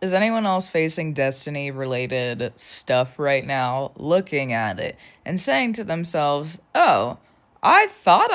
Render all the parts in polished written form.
Is anyone else facing destiny related stuff right now, looking at it and saying to themselves, oh, I thought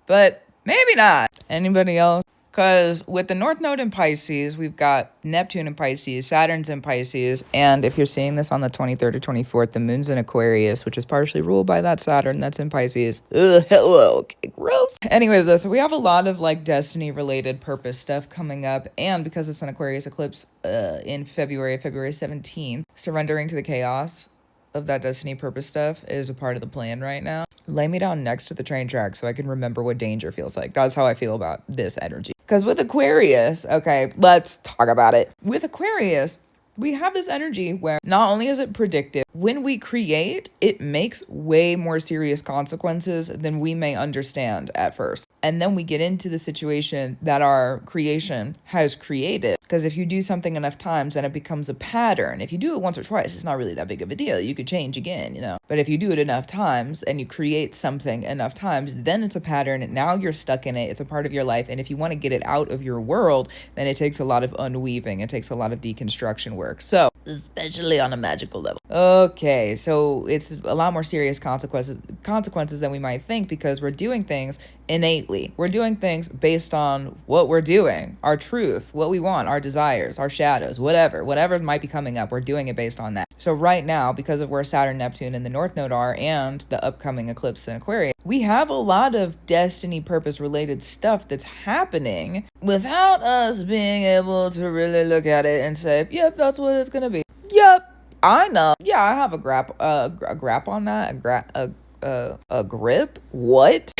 but maybe not? Anybody else? Because with the North Node in Pisces, we've got Neptune in Pisces, Saturn's in Pisces, and if you're seeing this on the 23rd or 24th, the moon's in Aquarius, which is partially ruled by that Saturn that's in Pisces. Ugh, hello, okay, gross. Anyways, though, so we have a lot of like destiny-related purpose stuff coming up, and because it's an Aquarius eclipse in February 17th, surrendering to the chaos of that destiny purpose stuff is a part of the plan right now. Lay me down next to the train track so I can remember what danger feels like. That's how I feel about this energy. Because with Aquarius, okay, let's talk about it. With Aquarius, we have this energy where not only is it predictive, when we create, it makes way more serious consequences than we may understand at first. And then we get into the situation that our creation has created. Because if you do something enough times, then it becomes a pattern. If you do it once or twice, it's not really that big of a deal. You could change again, you know. But if you do it enough times and you create something enough times, then it's a pattern. Now you're stuck in it. It's a part of your life. And if you want to get it out of your world, then it takes a lot of unweaving. It takes a lot of deconstruction work. So, especially on a magical level. Okay, so it's a lot more serious consequences than we might think, because we're doing things innately. We're doing things based on what we're doing, our truth, what we want, our desires, our shadows, whatever might be coming up. We're doing it based on that. So right now, because of where Saturn, Neptune, and the North Node are, and the upcoming eclipse in Aquarius, we have a lot of destiny purpose related stuff that's happening without us being able to really look at it and say, yep, that's what it's gonna be. Yep, I know. Yeah, I have a grip on that. A grip? What?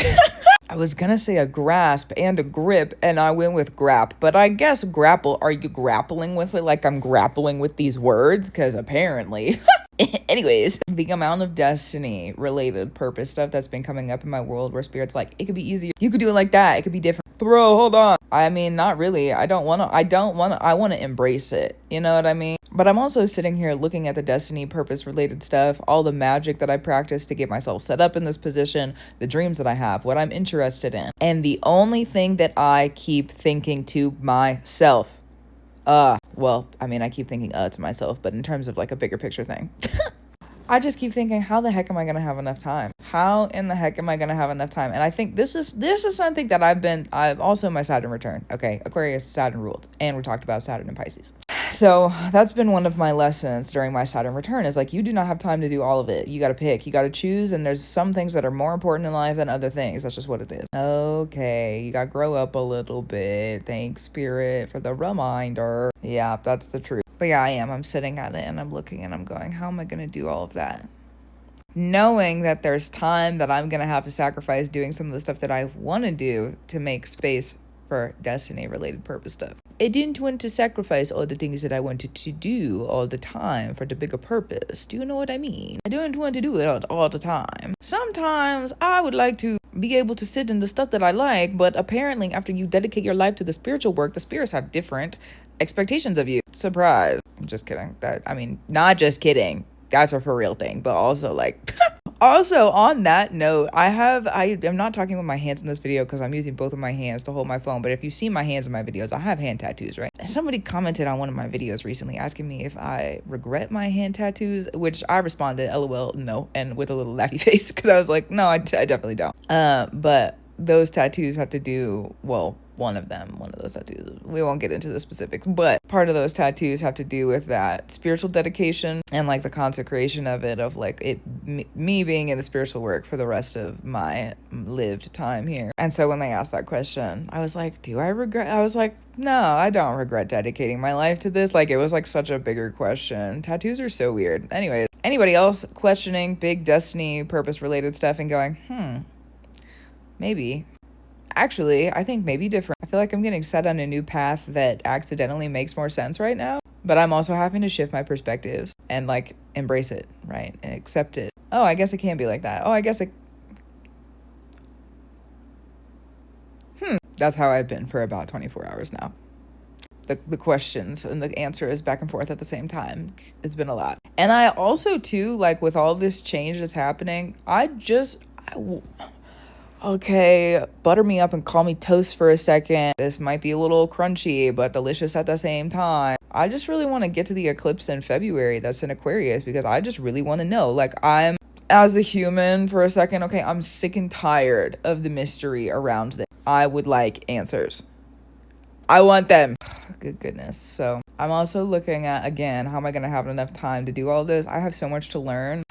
I was gonna say a grasp and a grip, and I went with grap, but I guess grapple. Are you grappling with it like I'm grappling with these words? Because apparently. Anyways, the amount of destiny related purpose stuff that's been coming up in my world, where spirit's like, it could be easier. You could do it like that. It could be different. Bro, hold on. I mean, not really. I want to embrace it. You know what I mean? But I'm also sitting here looking at the destiny purpose related stuff, all the magic that I practice to get myself set up in this position, the dreams that I have, what I'm interested in. And the only thing that I keep thinking to myself, well, I mean, I keep thinking to myself, but in terms of like a bigger picture thing. I just keep thinking, how the heck am I going to have enough time? How in the heck am I going to have enough time? And I think this is something that I've also my Saturn return. Okay, Aquarius, Saturn ruled. And we talked about Saturn and Pisces. So that's been one of my lessons during my Saturn return, is like, you do not have time to do all of it. You got to pick, you got to choose. And there's some things that are more important in life than other things. That's just what it is. Okay, you got to grow up a little bit. Thanks, Spirit, for the reminder. Yeah, that's the truth. But yeah, I'm sitting at it and I'm looking and I'm going, how am I going to do all of that? Knowing that there's time that I'm going to have to sacrifice doing some of the stuff that I want to do to make space for destiny related purpose stuff. I didn't want to sacrifice all the things that I wanted to do all the time for the bigger purpose. Do you know what I mean? I don't want to do it all the time. Sometimes I would like to be able to sit in the stuff that I like, but apparently after you dedicate your life to the spiritual work, the spirits have different expectations of you. Surprise. Just kidding. Not just kidding. That's a for real thing, but also like also on that note, I'm not talking with my hands in this video because I'm using both of my hands to hold my phone, but if you see my hands in my videos, I have hand tattoos, right? And somebody commented on one of my videos recently asking me if I regret my hand tattoos, which I responded, LOL, no, and with a little laughy face, because I was like, no, I definitely don't. But those tattoos have to do, well, one of those tattoos, we won't get into the specifics, but part of those tattoos have to do with that spiritual dedication and like the consecration of it, of like me being in the spiritual work for the rest of my lived time here. And so when they asked that question, I was like, I was like, no, I don't regret dedicating my life to this. Like, it was like such a bigger question. Tattoos are so weird. Anyways, anybody else questioning big destiny purpose related stuff and going, maybe. Actually, I think maybe different. I feel like I'm getting set on a new path that accidentally makes more sense right now, but I'm also having to shift my perspectives and like embrace it, right? And accept it. Oh, I guess it can be like that. Oh, I guess it. That's how I've been for about 24 hours now. The questions and the answer is back and forth at the same time. It's been a lot. And I also too, like with all this change that's happening, okay, butter me up and call me toast for a second. This might be a little crunchy, but delicious at the same time. I just really want to get to the eclipse in February that's in Aquarius, because I just really want to know. Like, I'm, as a human, for a second, okay, I'm sick and tired of the mystery around this. I would like answers. I want them. Good goodness. So I'm also looking at, again, how am I going to have enough time to do all this? I have so much to learn.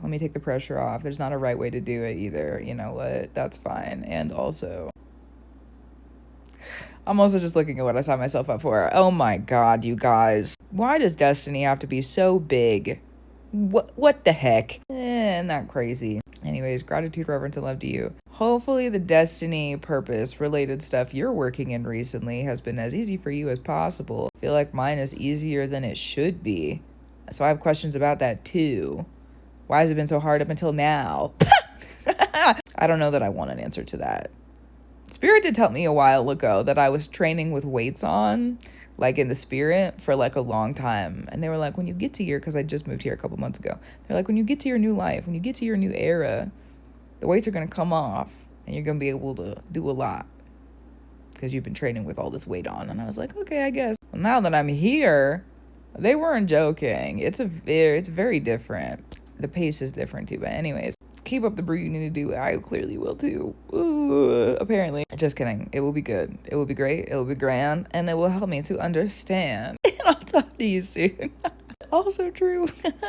Let me take the pressure off. There's not a right way to do it either. You know what? That's fine. And also, I'm also just looking at what I signed myself up for. Oh my god, you guys. Why does destiny have to be so big? What the heck? Isn't that crazy? Anyways, gratitude, reverence, and love to you. Hopefully the destiny, purpose, related stuff you're working in recently has been as easy for you as possible. I feel like mine is easier than it should be. So I have questions about that too. Why has it been so hard up until now? I don't know that I want an answer to that. Spirit did tell me a while ago that I was training with weights on, like in the spirit, for like a long time. And they were like, when you get to your, because I just moved here a couple months ago, they're like, when you get to your new life, when you get to your new era, the weights are going to come off and you're going to be able to do a lot because you've been training with all this weight on. And I was like, okay, I guess. Well, now that I'm here, they weren't joking. It's very different. The pace is different too. But anyways, keep up the brew you need to do. I clearly will too. Ooh, apparently. Just kidding. It will be good. It will be great. It will be grand. And it will help me to understand. And I'll talk to you soon. Also true.